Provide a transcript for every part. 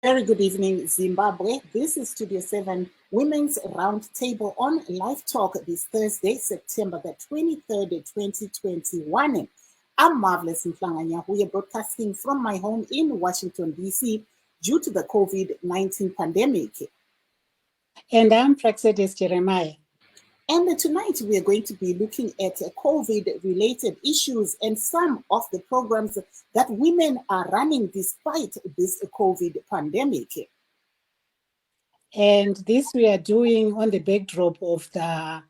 Very good evening, Zimbabwe. This is Studio 7 Women's Roundtable on Live Talk this Thursday, September the 23rd, 2021. I'm Marvelous Mflanganya. We are broadcasting from my home in Washington, D.C. due to the COVID-19 pandemic. And I'm Praxedis Jeremiah. And tonight we are going to be looking at COVID-related issues and some of the programs that women are running despite this COVID pandemic. And this we are doing on the backdrop of the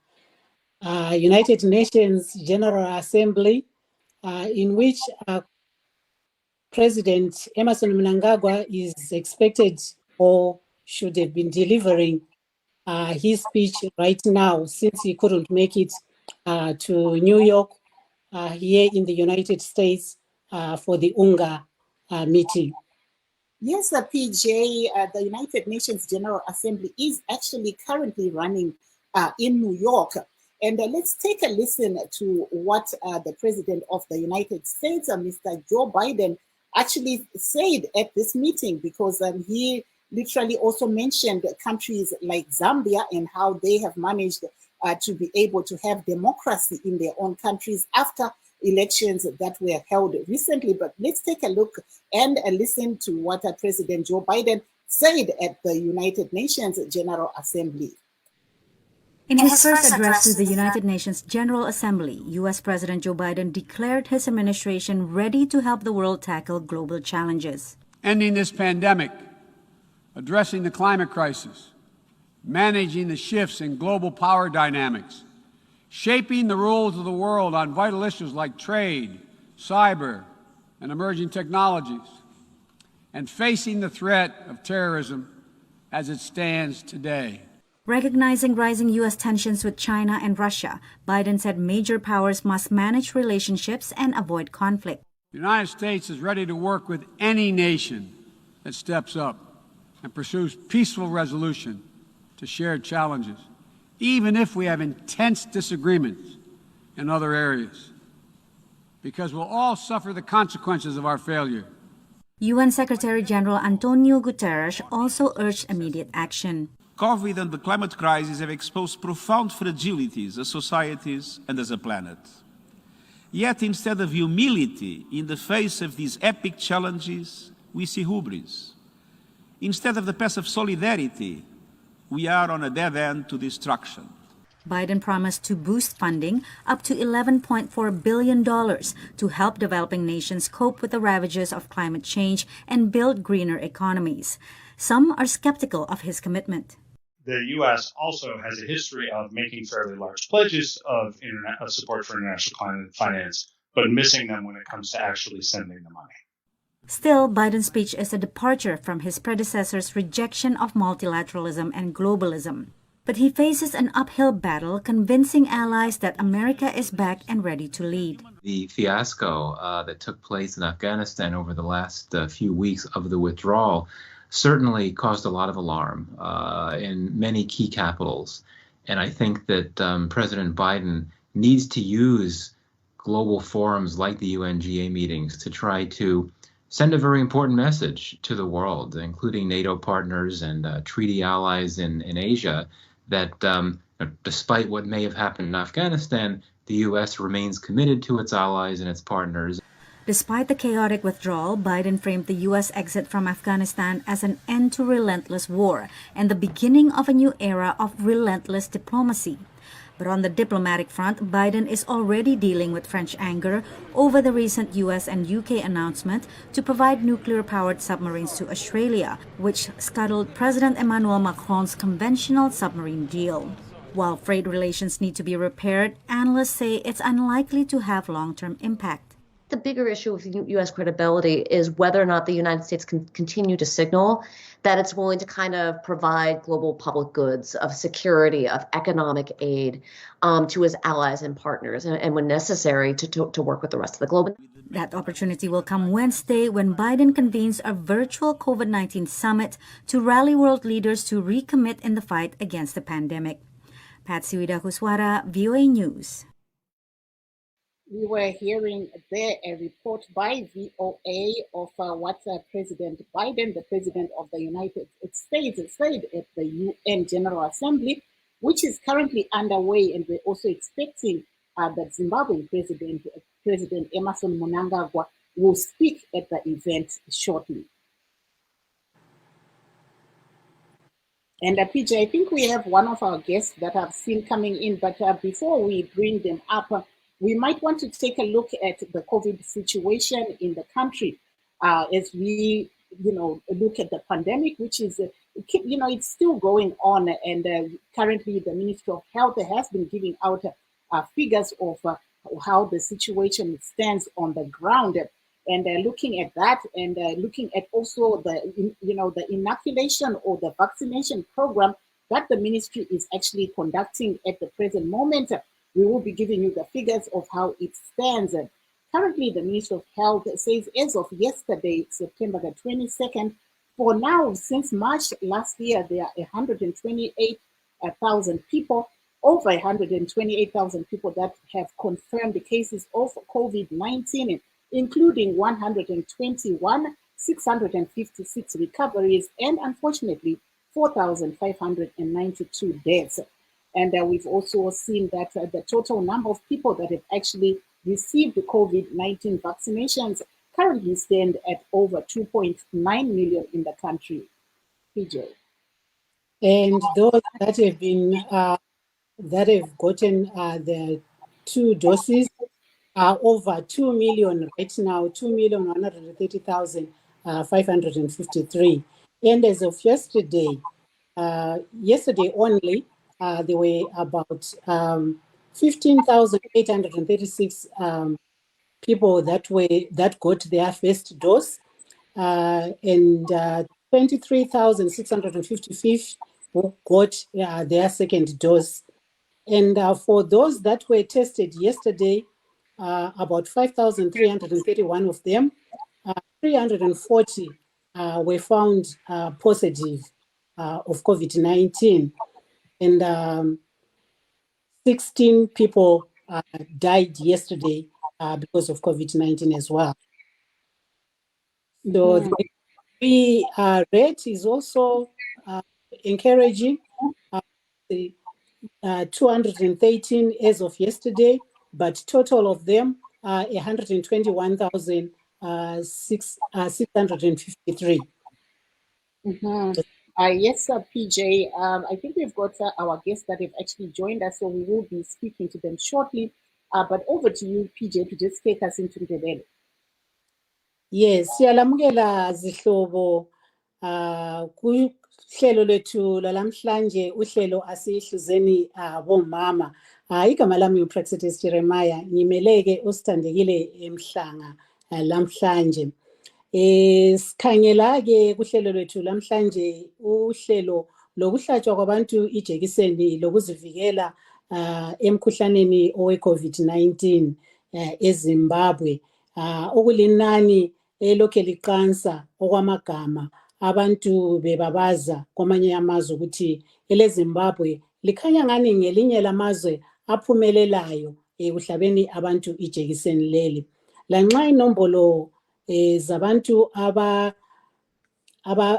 United Nations General Assembly, in which President Emmerson Mnangagwa is expected or should have been delivering his speech right now, since he couldn't make it to New York here in the United States for the UNGA meeting. Yes, PJ, the United Nations General Assembly is actually currently running in New York. And let's take a listen to what the President of the United States, Mr. Joe Biden, actually said at this meeting, because he literally also mentioned countries like Zambia and how they have managed to be able to have democracy in their own countries after elections that were held recently. But let's take a look and listen to what President Joe Biden said at the United Nations General Assembly. In his first address to the United Nations General Assembly, U.S. President Joe Biden declared his administration ready to help the world tackle global challenges. Ending this pandemic, addressing the climate crisis, managing the shifts in global power dynamics, shaping the rules of the world on vital issues like trade, cyber, and emerging technologies, and facing the threat of terrorism as it stands today. Recognizing rising U.S. tensions with China and Russia, Biden said major powers must manage relationships and avoid conflict. The United States is ready to work with any nation that steps up and pursues peaceful resolution to shared challenges, even if we have intense disagreements in other areas, because we'll all suffer the consequences of our failure. UN Secretary General Antonio Guterres also urged immediate action. COVID and the climate crisis have exposed profound fragilities as societies and as a planet. Yet instead of humility in the face of these epic challenges, we see hubris. Instead of the path of solidarity, we are on a dead end to destruction. Biden promised to boost funding up to $11.4 billion to help developing nations cope with the ravages of climate change and build greener economies. Some are skeptical of his commitment. The U.S. also has a history of making fairly large pledges of support for international climate finance, but missing them when it comes to actually sending the money. Still, Biden's speech is a departure from his predecessor's rejection of multilateralism and globalism. But he faces an uphill battle convincing allies that America is back and ready to lead. The fiasco that took place in Afghanistan over the last few weeks of the withdrawal certainly caused a lot of alarm in many key capitals. And I think that President Biden needs to use global forums like the UNGA meetings to try to send a very important message to the world, including NATO partners and treaty allies in Asia, that despite what may have happened in Afghanistan, the U.S. remains committed to its allies and its partners. Despite the chaotic withdrawal, Biden framed the U.S. exit from Afghanistan as an end to relentless war and the beginning of a new era of relentless diplomacy. But on the diplomatic front, Biden is already dealing with French anger over the recent U.S. and U.K. announcement to provide nuclear-powered submarines to Australia, which scuttled President Emmanuel Macron's conventional submarine deal. While trade relations need to be repaired, analysts say it's unlikely to have long-term impact. The bigger issue with U.S. credibility is whether or not the United States can continue to signal that it's willing to kind of provide global public goods of security, of economic aid to its allies and partners, and when necessary, to work with the rest of the globe. That opportunity will come Wednesday when Biden convenes a virtual COVID-19 summit to rally world leaders to recommit in the fight against the pandemic. Patsy Widakuswara, VOA News. We were hearing there a report by VOA of what President Biden, the President of the United States, said at the UN General Assembly, which is currently underway, and we're also expecting that Zimbabwean President Emmerson Mnangagwa will speak at the event shortly. And PJ, I think we have one of our guests that I've seen coming in, but before we bring them up, we might want to take a look at the COVID situation in the country as we, look at the pandemic, which is, it's still going on. And currently the Ministry of Health has been giving out figures of how the situation stands on the ground. And looking at that, and looking at also the inoculation or the vaccination program that the ministry is actually conducting at the present moment, we will be giving you the figures of how it stands. Currently, the Ministry of Health says as of yesterday, September the 22nd, for now, since March last year, there are 128,000 people, over 128,000 people that have confirmed cases of COVID-19, including 121,656 recoveries, and unfortunately, 4,592 deaths. And we've also seen that the total number of people that have actually received the COVID-19 vaccinations currently stand at over 2.9 million in the country. PJ. And those that have been that have gotten the 2 doses are over 2 million right now, 2,130,553. And as of yesterday only, there were about 15,836 people that got their first dose, and 23,655 who got their second dose. And for those that were tested yesterday, about 5,331 of them, 340 were found positive of COVID-19, and 16 people died yesterday because of COVID-19 as well. The rate is also encouraging. 213 as of yesterday, but total of them are 121,653. Yes, PJ. I think we've got our guests that have actually joined us, so we will be speaking to them shortly. But over to you, PJ, to just take us into the day. Yes, siyalamukela zihlobo kuhlelo lethu lalamhlanje, uhlelo asihluzeni bomama. Igama lami uPraxis Jeremiah, ngimeleke osithandekile emhlanga lamhlanje. Sikhangela ke kuhlelo lethu lamhlanje uhlelo lokuhlatshwa kwabantu ijekiseni lokuzivikela emkhuhlaneni owe COVID-19 eZimbabwe, okulinani elokhe liqansa okwamagama abantu bebabaza kwamanye amazwe ukuthi eleZimbabwe likhanya ngani ngelinye lamazwe aphumelelayo ekuhlabeni abantu ijekiseni leli. Lanxa inombolo zabantu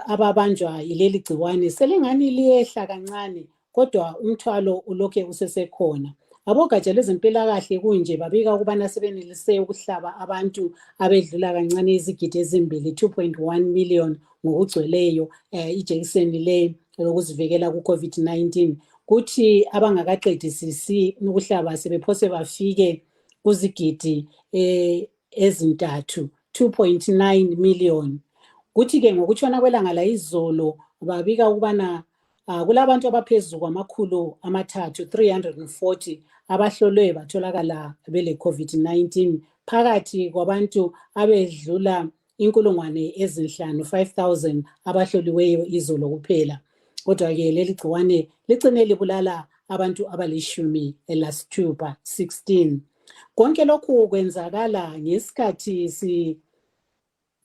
ababanjwa yileli gciwane selingani liyehla kancane, kodwa umthwalo ulokhe usesekhona. Abogatsha lwezempilakahle kunje babika ukubana sebenelise ukuhlaba abantu abedlula kancane izigidi ezimbili, 2.1 million ngokugcweleyo ijekiseni le lokuzivikela ku-COVID-19, kuthi abangakaqedisisi ukuhlaba sebephose bafike kuzigidi ezintathu, 2.9 million. Kuthi ke ngokutshona kwelanga layizolo babika ukubana kulabantu abaphezu kwamakhulu amathathu, 340, abahlolwe batholakala bele COVID-19 phakathi kwabantu abedlula 5,000 5,000 abahloliweyo izolo kuphela. Kodwa ke leli gciwane licine libulala abantu abalishumi elasithupha, 16. Konke lokhu kwenzakala ngesikhathi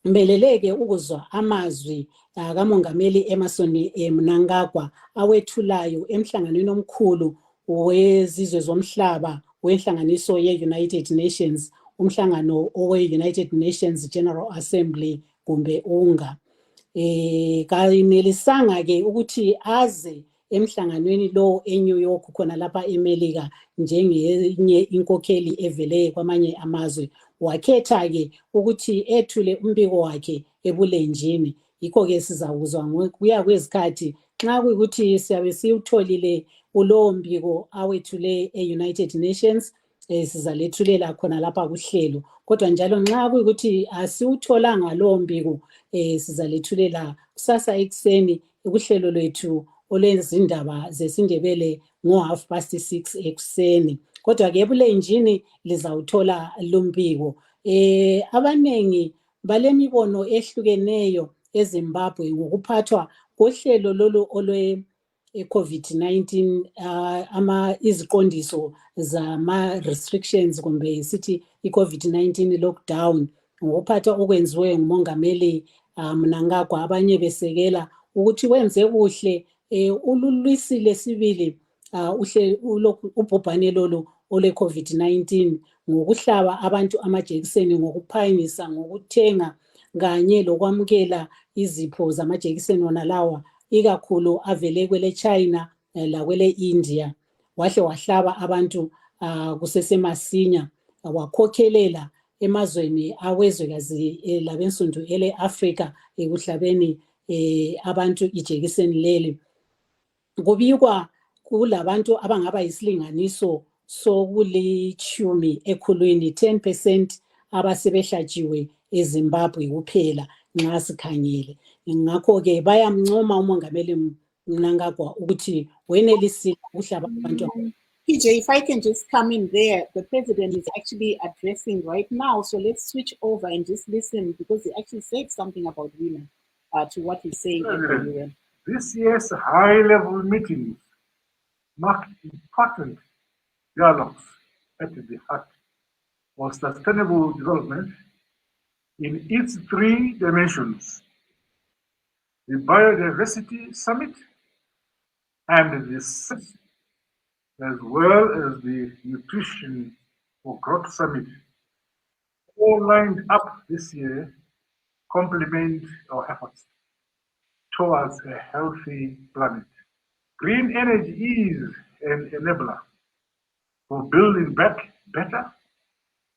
simbeleleke ukuzwa amazwi kamongameli Emmerson Mnangagwa awethulayo emhlanganweni omkhulu wezizwe zomhlaba wenhlanganiso ye-United Nations, umhlangano owe-United Nations General Assembly kumbe UNGA. Kayenelisanga-ke ukuthi aze emhlanganweni lo eNew York khona lapha eMelika njengenye inkokheli evele kwamanye amazwe. Wakhetha-ke ukuthi ethule umbiko wakhe ebulenjini. Yikho-ke sizakuzwa ngokuya kwezikhathi nxa kuyikuthi siyabe siwutholile kulowo mbiko awethule e-United Nations, sizalethulela khona lapha kuhlelo. Kodwa njalo nxa kuyikuthi asiwutholanga lowo mbiko, sizalethulela kusasa ekuseni kuhlelo lwethu olwezindaba zesiNdebele ngo6:30 ekuseni. Kodwa-ke ebulenjini lizawuthola lumbiko. Abanengi balemibono ehlukeneyo eZimbabwe ngokuphathwa kohlelo lolu olwe COVID-19, iziqondiso zama-restrictions kumbe sithi i-COVID-19 lockdown, ngokuphathwa okwenziwe ngumongameli Mnangagwa, abanye besekela ukuthi wenze kuhle, ululwisile sibili ubhubhane lolu ole COVID-19 ngokuhlaba abantu amajekiseni ngokuphangisa, ngokuthenga kanye lokwamukela izipho zamajekiseni wona lawa, ikakhulu avele kwele China lakwele India. Wahle wahlaba abantu kusesemasinya, wakhokhelela emazweni awezwekazi labensundu ele-Afrika ekuhlabeni abantu ijekiseni leli. Kubikwa kulabantu abangaba yisilinganiso sokulitshumi ekhulwini, 10% abasebehlatshiwe eZimbabwe kuphela nxa sikhangele. Ngakho-ke bayamncoma umongameli Mnangagwa ukuthi wenelisile ukuhlaba abantu. PJ, if I can just come in there, the president is actually addressing right now. So let's switch over and just listen, because he actually said something about women to what he's saying in the UN. This year's high-level meetings marked important dialogues at the heart of sustainable development in its 3 dimensions: the Biodiversity Summit and the SIS, as well as the Nutrition for Growth Summit, all lined up this year, complement our efforts towards a healthy planet. Green energy is an enabler for building back better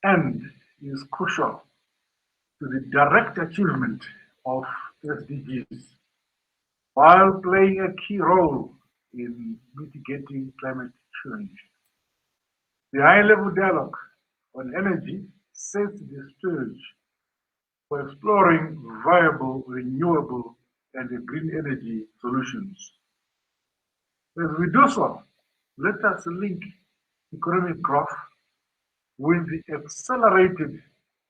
and is crucial to the direct achievement of SDGs, while playing a key role in mitigating climate change. The high-level dialogue on energy sets the stage for exploring viable, renewable, and green energy solutions. As we do so, let us link economic growth with the accelerated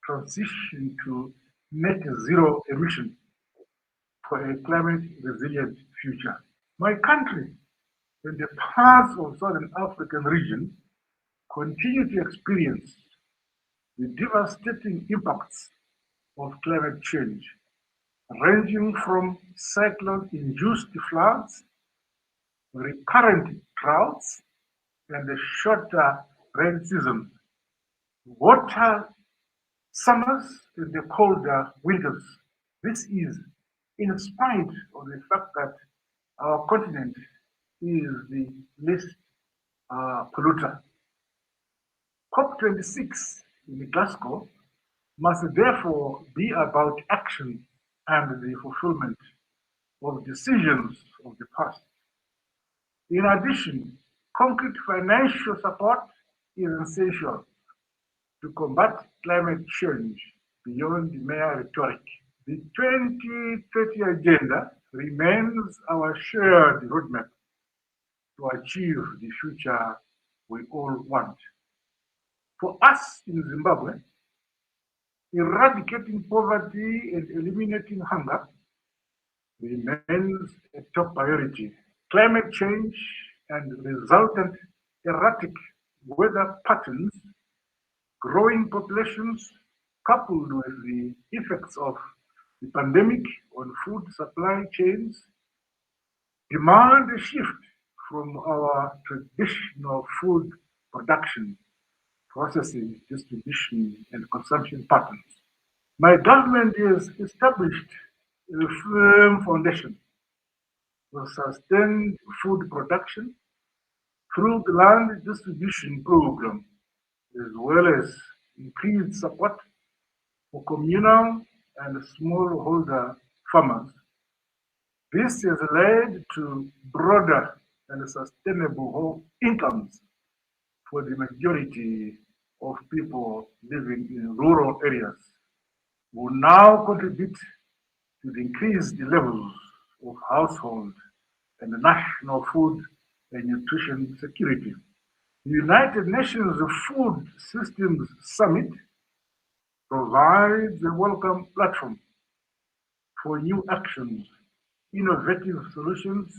transition to net zero emission for a climate resilient future. My country and the parts of Southern African region continue to experience the devastating impacts of climate change, ranging from cyclone-induced floods, recurrent droughts, and the shorter rain season, water summers, and the colder winters. This is in spite of the fact that our continent is the least polluter. COP26 in Glasgow must therefore be about action and the fulfillment of decisions of the past. In addition, concrete financial support is essential to combat climate change beyond mere rhetoric. The 2030 Agenda remains our shared roadmap to achieve the future we all want. For us in Zimbabwe, eradicating poverty and eliminating hunger remains a top priority. Climate change and resultant erratic weather patterns, growing populations, coupled with the effects of the pandemic on food supply chains, demand a shift from our traditional food production processing, distribution, and consumption patterns. My government has established a firm foundation for sustained food production through the land distribution program, as well as increased support for communal and smallholder farmers. This has led to broader and sustainable incomes for the majority of people living in rural areas, who now contribute to the increased levels of household and national food and nutrition security. The United Nations Food Systems Summit provides a welcome platform for new actions, innovative solutions,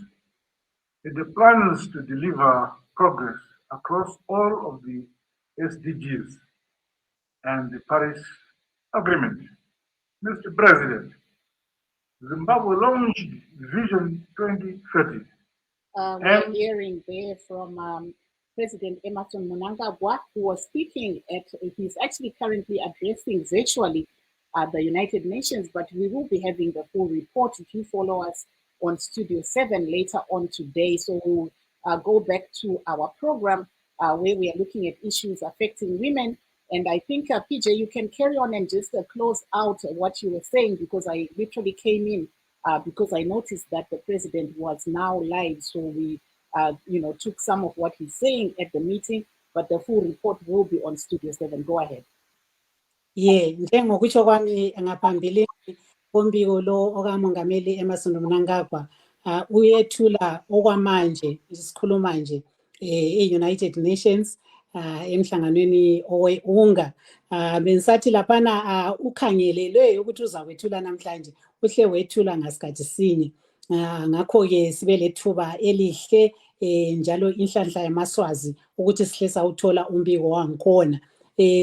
and the plans to deliver progress across all of the SDGs and the Paris Agreement. Mr. President, Zimbabwe launched Vision 2030. We're hearing there from President Emerson Mnangagwa, who was speaking he's actually currently addressing virtually at the United Nations, but we will be having the full report if you follow us on Studio 7 later on today. So we'll go back to our program where we are looking at issues affecting women. And I think, PJ, you can carry on and just close out what you were saying, because I literally came in because I noticed that the president was now live. So we, took some of what he's saying at the meeting, but the full report will be on Studio 7. Go ahead. Yeah, njengokutsho kwami ngaphambili kombiko lo okamongameli Emerson Mnangagwa uyethula okwamanje isikhuluma nje e-United Nations emhlanganweni owe-UNGA. Bengisathi laphana ukhangelelwe ukuthi uzakwethula namhlanje, uhle wethula ngasikhathi sinye. Ngakho-ke sibe lethuba elihle njalo inhlanhla yamaswazi ukuthi sihle sawuthola umbiko wangikhona.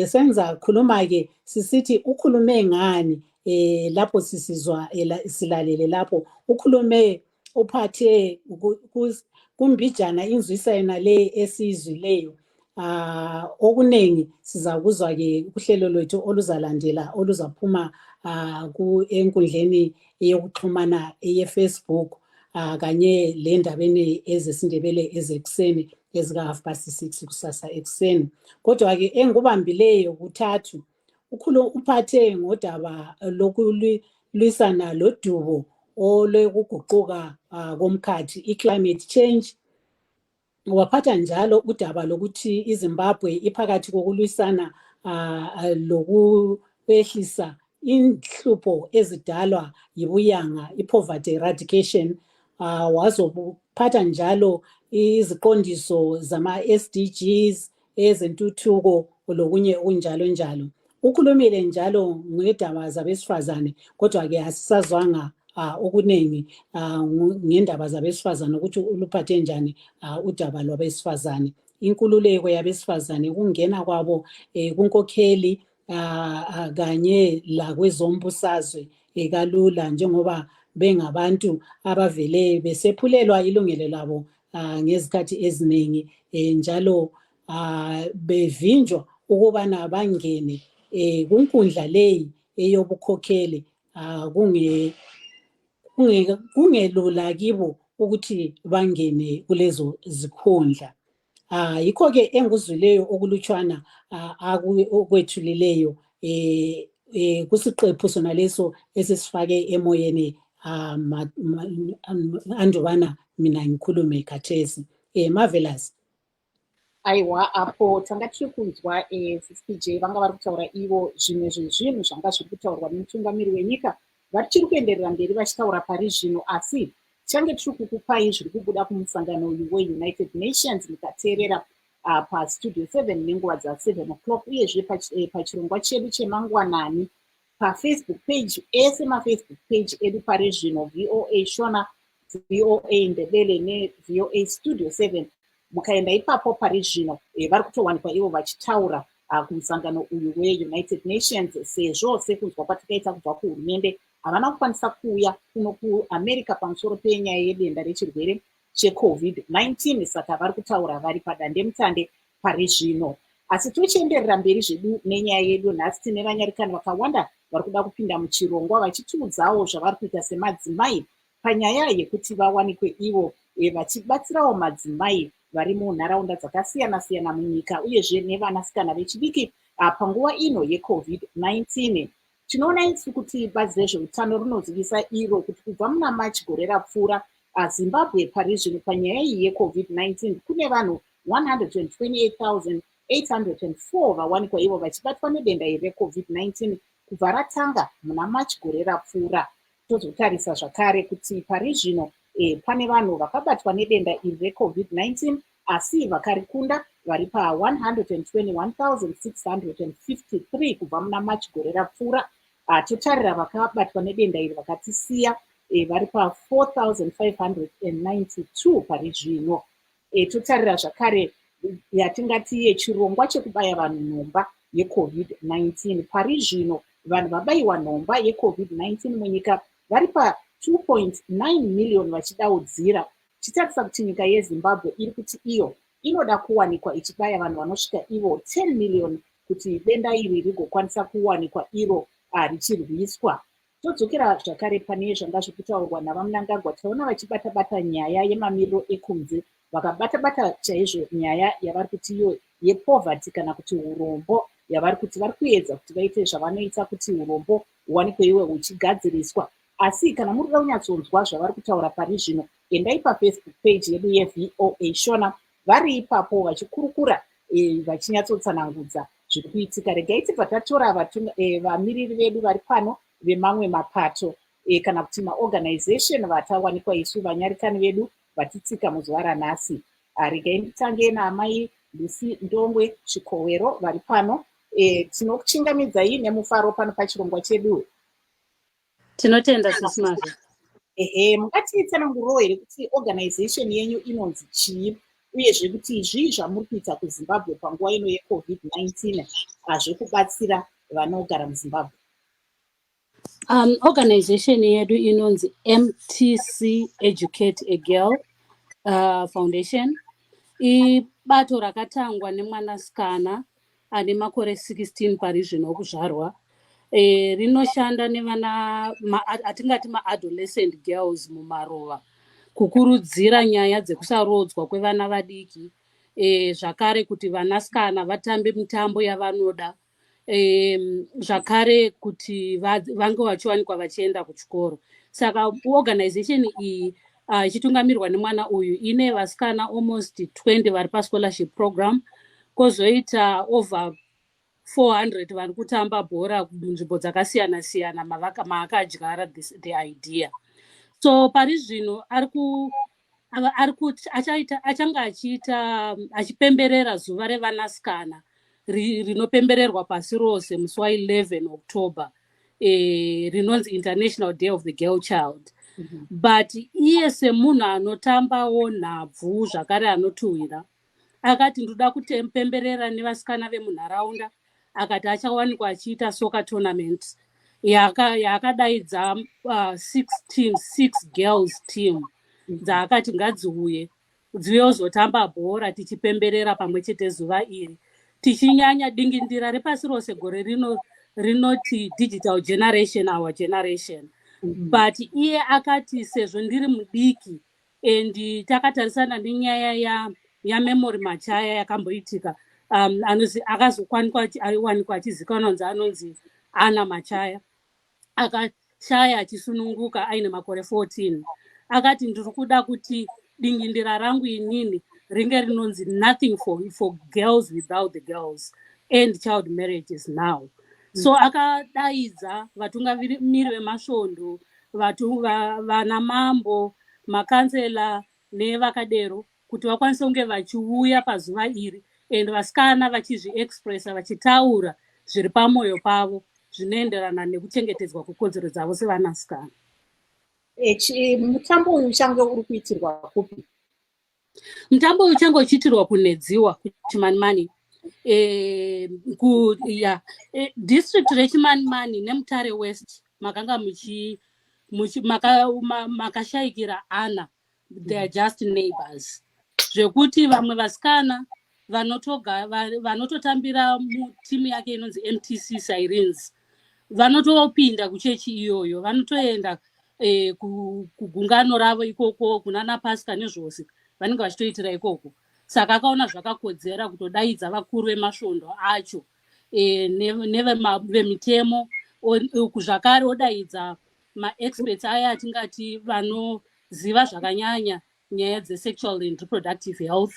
Senza khuluma-ke sisithi ukhulume ngani lapho sisizwa silalele lapho ukhulume uphathe kumbijana inzwisa yena le esizwileyo. Okunengi sizakuzwa-ke kuhlelo lwethu oluzalandela oluzaphuma enkundleni yokuxhumana ye-Facebook kanye lendabeni ezesindebele ezekuseni ezika6:30 kusasa ekuseni. Kodwa-ke engikubambileyo kuthathu uphathe ngodaba lokulwisana lodubo olwekuguquka komkhathi i-climate change. Waphatha njalo udaba lokuthi iZimbabwe iphakathi kokulwisana lokwehlisa inhlupho ezidalwa yibuyanga, i-poverty eradication. Wazophatha njalo iziqondiso zama-SDGs ezentuthuko lokunye okunjalo njalo. Ukhulumile njalo ngedaba zabesifazane, kodwa-ke asisazwanga okuningi ngendaba zabesifazane ukuthi uluphathe njani udaba lwabesifazane. Inkululeko yabesifazane, ukungena kwabo kunkokheli kanye lakwezombusazwe kalula, njengoba bengabantu abavele besephulelwa ilungelo labo ngezikhathi eziningi njalo bevinjwa ukubana bangene kunkundla leyi eyobukhokheli. Kungelula kibo ukuthi bangene kulezo zikhundla. Yikho-ke enguzwileyo okulutshwana okwethulileyo kusiqephu sona leso esisifake emoyeni andubana mina ngikhulume khathesi. Marvelous. Aiwa, apo tanga tiri kunzwa CCPJ vanga vari kutaura ivo zvimwe zvezvinhu zvanga zviri kutaurwa nemutungamiri wenyika vari chiri kuenderera mberi vachitaura pari zvino, asi change tiri kukupai zviri kubuda kumusangano uyu weUnited Nations mukateerera pastudio 7 nenguva dza7 o'clock, uyezve pachirongwa chedu chemangwanani pafacebook page, ese mafacebook page edu pari zvino, VOA Shona, VOA Ndebele neVOA Studio 7. Mukaenda ipapo pari zvino vari kutowanikwa ivo vachitaura kumusangano uyu weUnited Nations, sezvo sekunzwa kwatakaita kubva kuhurumende havana kukwanisa kuuya kuno kuAmerica pamusoro penyaya yedenda rechirwere cheCovid-19, saka vari kutaura vari padandemutande pari zvino. asi tochienderera mberi zvedu nenyaya yedu nhasi tine vanyarikani vakawanda vari kuda kupinda muchirongwa vachitiudzawo zvavari kuita semadzimai panyaya yekuti vawanikwe ivo vachibatsirawo madzimai vari munharaunda dzakasiyana-siyana munyika uyezve nevanasikana vechidiki panguva ino yeCovid-19. Tinoona isu kuti bazi rezveutano rinozivisa iro kuti kubva muna Machi gore rapfuura Zimbabwe pari zvino panyaya iyi yeCovid-19 kune vanhu 128,804 vawanikwa ivo vachibatwa nedenda iri reCovid-19 kubva ratanga muna Machi gore rapfuura. Tozotarisa zvakare kuti pari zvino pane vanhu vakabatwa nedenda iri reCovid-19 asi vakarikunda vari pa 121,653 kubva muna Machi gore rapfuura. Totarira vakabatwa nedenda iri vakatisiya vari pa 4,592 pari zvino. Totarira zvakare yatingati yechirongwa chekubaya vanhu nhomba yeCovid-19 pari zvino vanhu vabayiwa nhomba yeCovid-19 munyika vari pa 2.9 million vachidaudzira. Tichitarisa kuti nyika yeZimbabwe iri kuti iyo inoda kuwanikwa ichibaya vanhu vanosvika ivo 10 million kuti denda iri rigokwanisa kuwanikwa iro richirwiswa. Todzokera zvakare pane zvanga zvirikutaurwa navaMnangagwa, taona vachibata-bata nyaya yemamiriro ekunze, vakabata-bata chaizvo nyaya yavari kuti iyo yepoverty kana kuti urombo, yavari kuti vari kuedza kuti vaite zvavanoita kuti urombo huwanikwe iwe huchigadziriswa. Asi kana murida kunyatsonzwa zvavari kutaura pari zvino, endai paFacebook page yedu yeVOA Shona, vari ipapo vachikurukura vachinyatsotsanangudza zviri kuitika. Regai tibva tatora vamiriri vedu vari pano vemamwe mapato kana kuti maorganization vatawanikwa isu vanyarikani vedu vatitsika muzuva ranhasi. Regai nditange naamai Lucy Ndombwe Chikowero vari pano. Tinokuchingamidzai nemufaro pano pachirongwa chedu. Tinotenda sisimavi. Mungatitsananguruwo here kuti organization yenyu inonzi chii uyezve kuti zvii zvamuri kuita kuZimbabwe panguva ino yeCovid-19 zvekubatsira vanogara muZimbabwe? Organization yedu inonzi MTC Educate a Girl Foundation. Ibato rakatangwa nemwanasikana ane makore 16 pari zvino okuzvarwa. Rinoshanda nevana atingati ma-adolescent girls mumaruva, kukurudzira nyaya dzekusarodzwa kwevana vadiki, zvakare kuti vanasikana vatambe mitambo yavanoda, zvakare kuti vange vachiwanikwa vachienda kuchikoro. Saka organization iyi ichitungamirwa nemwana uyu ine vasikana almost 20 vari pascholarship program, kozoita over 400 vari kutamba bhora munzvimbo dzakasiyana-siyana maakadyara the idea. So pari zvino achanga achipemberera zuva revanasikana rinopembererwa pasi rose musi wa11 October, rinonzi International Day of the Girl Child. But iye semunhu anotambawo nhabvu zvakare anotuhwira, akati ndoda kupemberera nevasikana vemunharaunda, akati achawanikwa achiita soccer tournament yaakadaidza 6 girls team dzaakati ngadziuye dziuye zotamba bhora tichipemberera pamwe chete zuva iri, tichinyanya dingindira repasi rose gore rino rinoti digital generation, our generation. But iye akati sezvo ndiri mudiki and takatarisana nenyaya yamemory machaya yakamboitika, akazowanikwa achizikanwa kunzi anonzi Ana Machaya, akashaya achisununguka aine makore 14. Akati ndiri kuda kuti dingindira rangu inini ringe rinonzi nothing for girls without the girls, end child marriages now. So akadaidza vatungamiri vemasvondo, vana mambo, makansela nevakadero kuti vakwanise kunge vachiuya pazuva iri and vasikana vachizviexpressa, vachitaura zviri pamwoyo pavo zvinoenderana nekuchengetedzwa kwekodzero dzavo sevanasikana. Mutambo uyu uchange uri kuitirwa kupi? Mutambo uyu uchange uchiitirwa kunedziwa kuchimanimani, district rechimanimani nemutare west makanga makashayikira Ana, they are just neighbors, zvekuti vamwe vasikana vanototambira timu yake inonzi MTC Sirens vanotopinda kuchechi iyoyo, vanotoenda kugungano ravo ikoko kunana pastor nezvose vanenge vachitoitira ikoko. Saka akaona zvakakodzera kutodaidza vakuru vemasvondo acho nevemitemo, zvakare odaidza maexperts aya atingati vanoziva zvakanyanya nyaya dzesexual and reproductive health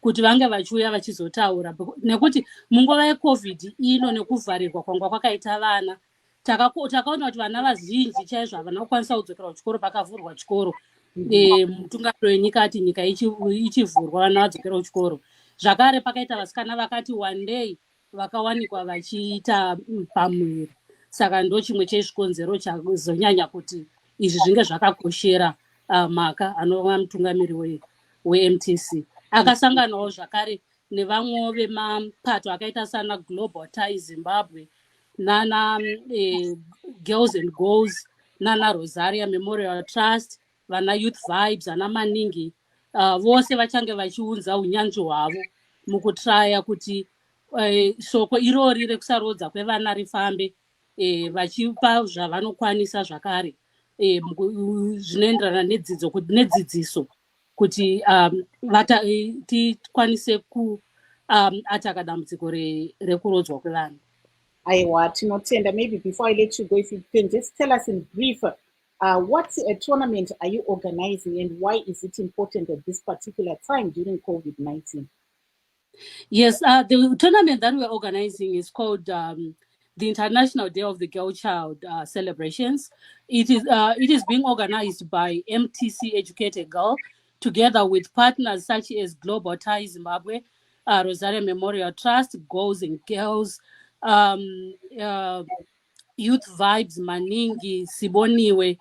kuti vange vachiuya vachizotaura, nekuti munguva yeCovid ino nekuvharirwa kwanga kwakaita vana takaona kuti vana vazhinji chaizvo havana kukwanisa kudzokera kuchikoro pakavhurwa chikoro. Mutungamiri wenyika ati nyika ichivhurwa vana vadzokera kuchikoro. Zvakare pakaita vasikana vakati one day vakawanikwa vachiita pamuviri. Saka ndo chimwe chezvikonzero chazonyanya kuti izvi zvinge zvakakoshera maka anova mutungamiri weMTC. Akasanganawo zvakare nevamwe vemapato akaita sana Global Ties Zimbabwe nana Girls and Goals nana Rosaria Memorial Trust, vana Youth Vibes, ana maningi vose vachange vachiunza unyanzvi hwavo mukutraya kuti shoko irori rekusarodza kwevana rifambe, vachipa zvavanokwanisa zvakare zvinoenderana nedzidziso kuti tikwanise kuataka dambudziko rekurodzwa kwevana. Aiwa, tinotenda. Maybe before I let you go, if you can just tell us in brief, what tournament are you organizing and why is it important at this particular time during COVID-19? Yes, the tournament that we're organizing is called the International Day of the Girl Child celebrations. It is being organized by MTC Educated Girl together with partners such as Global Ties Zimbabwe, Rosaria Memorial Trust, Girls and Girls, Youth Vibes, Maningi, Siboniwe.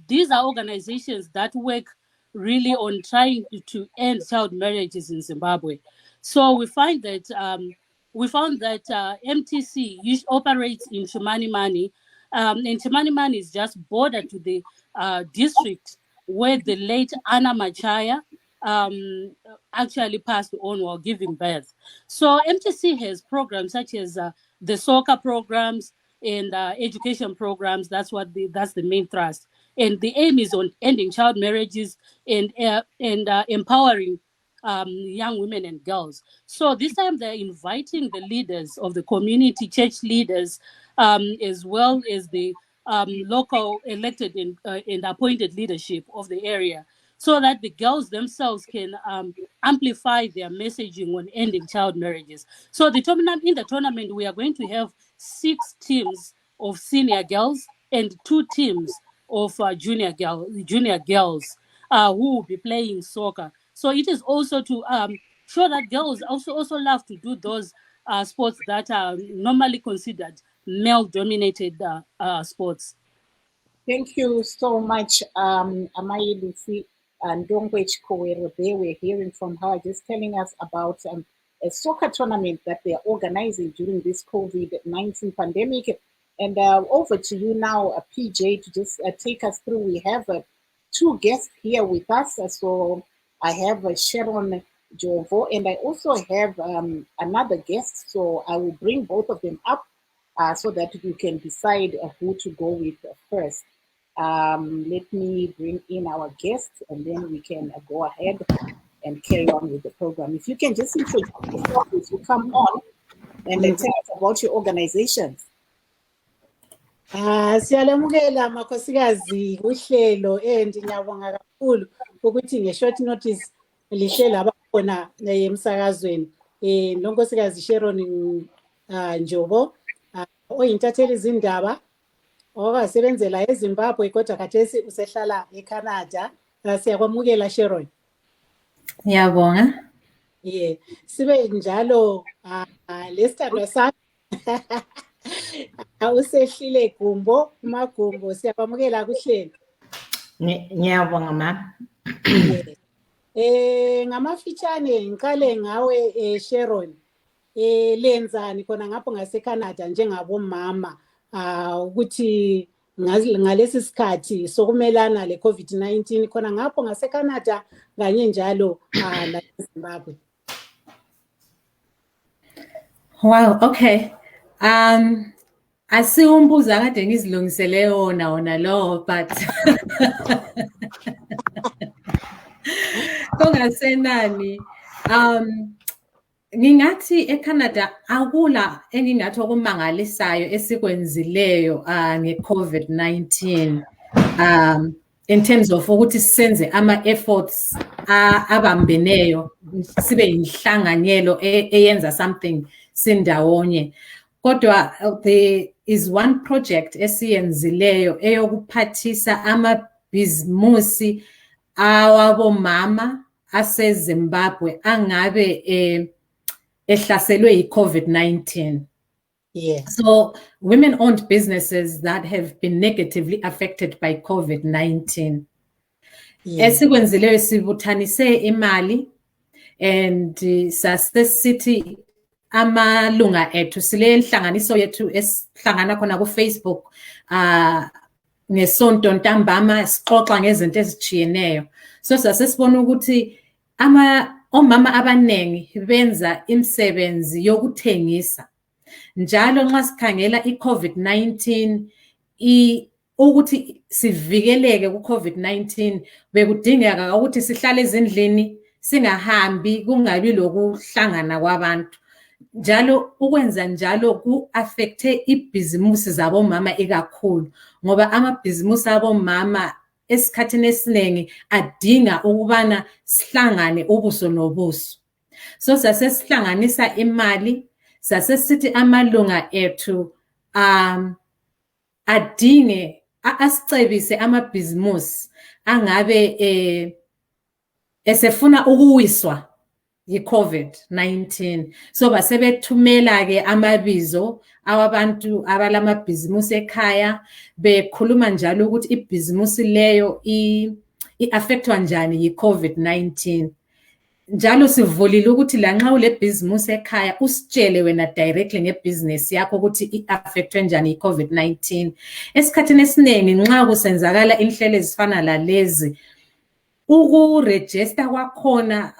These are organizations that work really on trying to end child marriages in Zimbabwe. So we found that MTC operates in Chimanimani. And Chimanimani is just border to the district where the late Anna Machaya actually passed on while giving birth. So MTC has programs such as the soccer programs and education programs. That's the main thrust. And the aim is on ending child marriages and empowering young women and girls. So this time they're inviting the leaders of the community, church leaders, as well as the local elected and appointed leadership of the area, so that the girls themselves can amplify their messaging on ending child marriages. So in the tournament, we are going to have 6 teams of senior girls and 2 teams of junior girls who will be playing soccer. So it is also to show that girls also love to do those sports that are normally considered male-dominated sports. Thank you so much, Amayi Lucy and Ndongwe Chikowero. We're hearing from her, just telling us about a soccer tournament that they're organizing during this COVID-19 pandemic. And over to you now, PJ, to just take us through. We have 2 guests here with us. So I have Sharon Jovo, and I also have another guest. So I will bring both of them up so that you can decide who to go with first. Let me bring in our guest, and then we can go ahead and carry on with the program. If you can just introduce yourself as you come on and tell us about your organizations. Siyalamukela makhosikazi uhlelo ngiyabonga kakhulu ukuthi nge-short notice lihlelo abakhona emsakazweni. Nonkosikazi Sharon Njobo oyintatheli izindaba okasebenzela eZimbabwe kodwa khathesi usehlala eCanada. Siyakwamukela Sharon. Ngiyabonga. Sibe njalo lesithandwa sami usehlile Gumbo, Magumbo, siyakwamukela kuhlelo. Ngiyabonga ma. Ngamafitshane ngiqale ngawe Sharon. Lenzani khona ngapho ngaseCanada njengabomama ukuthi ngalesi sikhathi sokumelana leCovid-19 khona ngapho ngaseCanada kanye njalo laseZimbabwe. Wow, okay. Asiwumbuzo akade ngizilungisele wona lo, but kongasenani. Ngingathi eCanada akula engingathi okumangalisayo esikwenzileyo nge-COVID-19 in terms of ukuthi senze ama-efforts abambeneyo sibe inhlanganyelo eyenza something sindawonye. Kodwa there is one project esiyenzileyo eyokuphathisa amabhizimusi awabomama aseZimbabwe angabe ehlaselwe yi-COVID-19. Yeah. So women-owned businesses that have been negatively affected by COVID-19. Esikwenzileyo sibuthanise imali and sasesithi amalunga ethu sile nhlanganiso yethu esihlangana khona ku-Facebook ngesonto ntambama sixoxa ngezinto ezijiyeneyo. So sasesibona ukuthi omama abanengi benza imisebenzi yokuthengisa. Njalo nxa sikhangela i-COVID-19 ukuthi sivikeleke ku-COVID-19 bekudingeka ukuthi sihlale ezindlini singahambi kungabi lokuhlangana kwabantu. Njalo ukwenza njalo ku-affecte ibhizimusi zabomama ikakhulu ngoba amabhizimusi abomama esikhathini esiningi adinga ukubana sihlangane ubuso nobuso. So sasesihlanganisa imali, sasesithi amalunga ethu adinge asicebise amabhizimusi angabe esefuna ukuwiswa yi-COVID-19. So basebethumela-ke amabizo awabantu abalamabhizimusi ekhaya bekhuluma njalo ukuthi ibhizimusi leyo i-affectwa njani yi-COVID-19. Njalo sivulile ukuthi lanxa ule bhizimusi ekhaya usitshele wena directly ngebhizinesi yakho ukuthi i-affectwe njani yi-COVID-19. Esikhathini esiningi nxa kusenzakala inhlelo ezifana lalezi ukurejista kwakhona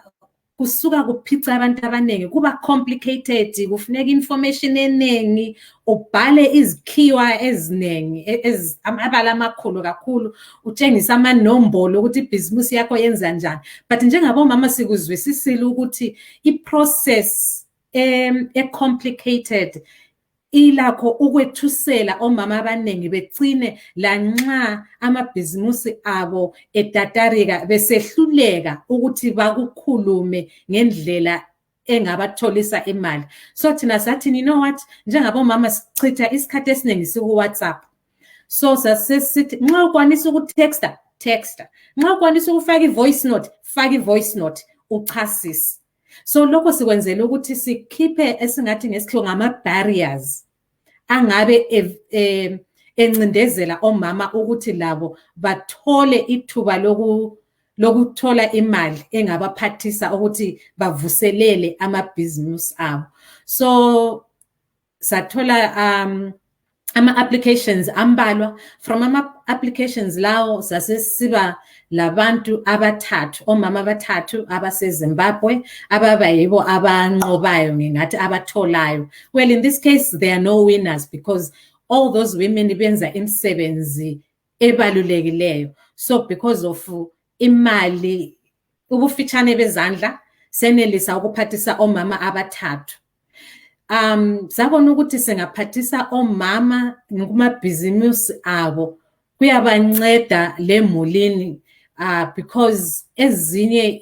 kusuka kuphica abantu abaningi kuba complicated kufuneka information eningi ubhale izikhiwa eziningi amabala amakhulu kakhulu utshengisa amanombolo ukuthi ibhizimusi yakho yenza njani. But njengabomama sikuzwisisile ukuthi iprocess complicated ilakho ukwethusela omama abaningi begcine lanxa amabhizimusi abo etatarika besehluleka ukuthi bakukhulume ngendlela engabatholisa imali. So thina sathi you know what njengabomama sichitha isikhathi esiningi siku-WhatsApp. So sasesithi nxa ukwanisa ukutexta nxa ukwanisa ukufaka i-voice note faka i-voice note uchasise. So lokho sikwenzela ukuthi sikhiphe esingathi ngesikhiwo ngama-barriers angabe encindezela omama ukuthi labo bathole ithuba lokuthola imali engabaphathisa ukuthi bavuselele amabhizimusi abo. So sathola ama-applications ambalwa. From ama-applications lawo sasesiba labantu abathathu, omama abathathu abaseZimbabwe ababayibo abanqobayo ngingathi abatholayo. Well, in this case there are no winners because all those women benza imisebenzi ebalulekileyo. So because of imali ubufitshane bezandla senelisa ukuphathisa omama abathathu. Sabona ukuthi singaphathisa omama kumabhizimusi abo kuyabanceda lemulini because ezinye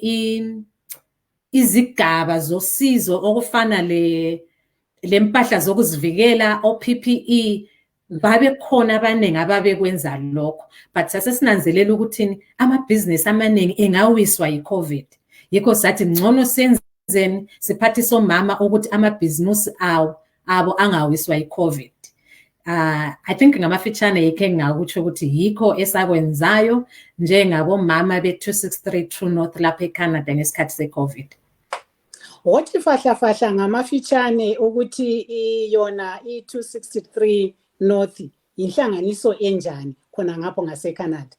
izigaba zosizo okufana lempahla zokuzivikela o-PPE babe khona abaningi ababekwenza lokho. But sasesinanzelela ukuthi amabhizinisi amaningi engawiswa yi-COVID. Yikho sathi ngcono senzeni siphathise omama ukuthi amabhizinisi abo angawiswa yi-COVID. I think ngamafitshane yikho engingakutsho ukuthi yikho esakwenzayo njengabomama be-263 True North lapha eCanada ngesikhathi se-COVID. Wathi fahla ngamafitshane ukuthi yona i-263 North inhlanganiso enjani khona ngapho ngaseCanada?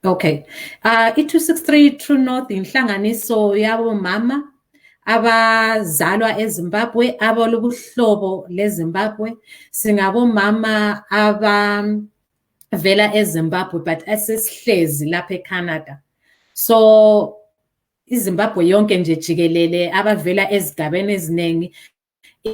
Okay. I-263 True North inhlanganiso yabomama abazalwa eZimbabwe, abalobuhlobo leZimbabwe, singabomama abavela eZimbabwe but esesihlezi lapha eCanada. So iZimbabwe yonke nje jikelele abavela ezigabeni eziningi,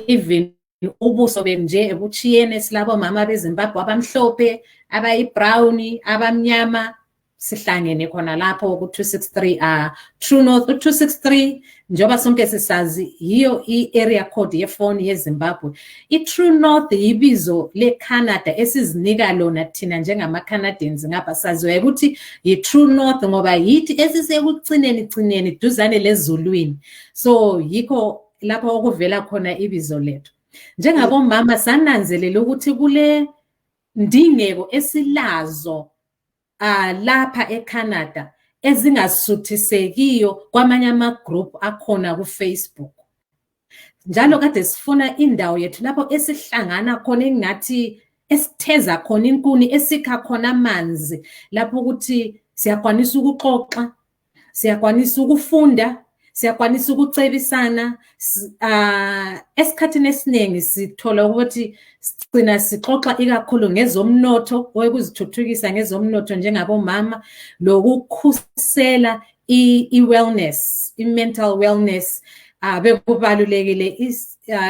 even ubuso benje ebuchiyene silabo mama beZimbabwe abamhlophe, abayi-brown, abamnyama, sihlangene khona lapho ku-263 True North. U-263 njengoba sonke sisazi yiyo i-area code yefoni yeZimbabwe. I-True North yibizo le-Canada esizinika lona thina njengama-Canadians ngapha, saziwa ukuthi yi-True North ngoba yithi esisekucineni duzane lezulwini. So yikho lapho okuvela khona ibizo lethu. Njengabomama sananzelela ukuthi kule ndingeko esilazo lapha eCanada ezingasuthisekiyo kwamanye ama-group akhona ku-Facebook. Njalo kade sifuna indawo yethu lapho esihlangana khona engathi esitheza khona inkuni, esikha khona amanzi, lapho ukuthi siyakwanisa ukuxoxa, siyakwanisa ukufunda, siyakwanisa ukucebisana. Esikhathini esiningi sithola ukuthi sigcina sixoxa ikakhulu ngezomnotho, okuzithuthukisa ngezomnotho njengabomama, lokukhusela i-wellness, i-mental wellness, bekubalulekile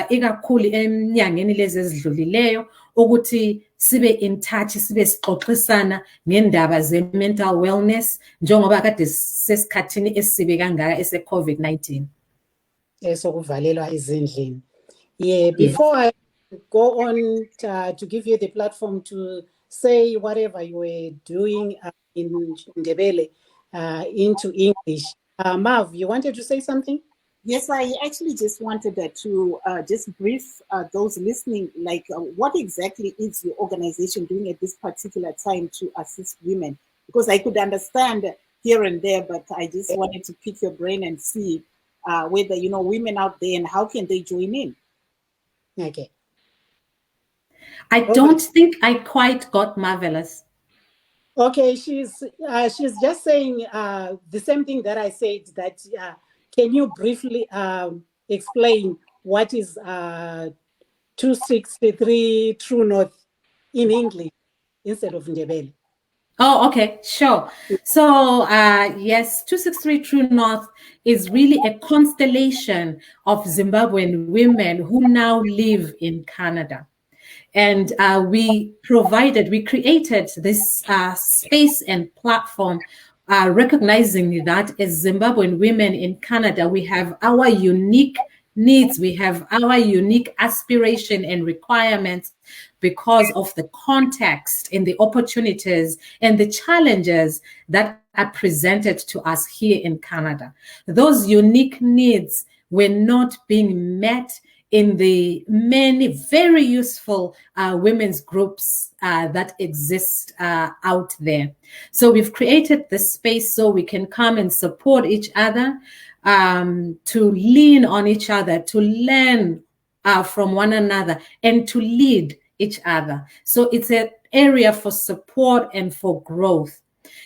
ikakhulu eminyangeni lezi ezidlulileyo ukuthi sibe in touch, sibe sixoxisana ngendaba ze-mental wellness njengoba kade sesikhathini esibe kangaka ese-COVID-19. Sokuvalelwa ezindlini. Yeah, before I go on to give you the platform to say whatever you were doing in Ndebele into English. Mav, you wanted to say something? Yes, I actually just wanted to just brief those listening, like what exactly is your organization doing at this particular time to assist women? Because I could understand here and there, but I just wanted to pick your brain and see whether, you know, women out there and how can they join in? Okay. I don't think I quite got Marvelous. Okay, she's just saying the same thing that I said, that can you briefly explain what is 263 True North in English instead of Ndebele? Oh, okay, sure. So yes, 263 True North is really a constellation of Zimbabwean women who now live in Canada. And we created this space and platform, recognizing that as Zimbabwean women in Canada, we have our unique needs, we have our unique aspiration and requirements because of the context and the opportunities and the challenges that are presented to us here in Canada. Those unique needs were not being met in the many very useful women's groups that exist out there. So we've created this space so we can come and support each other, to lean on each other, to learn from one another, and to lead each other. So it's an area for support and for growth.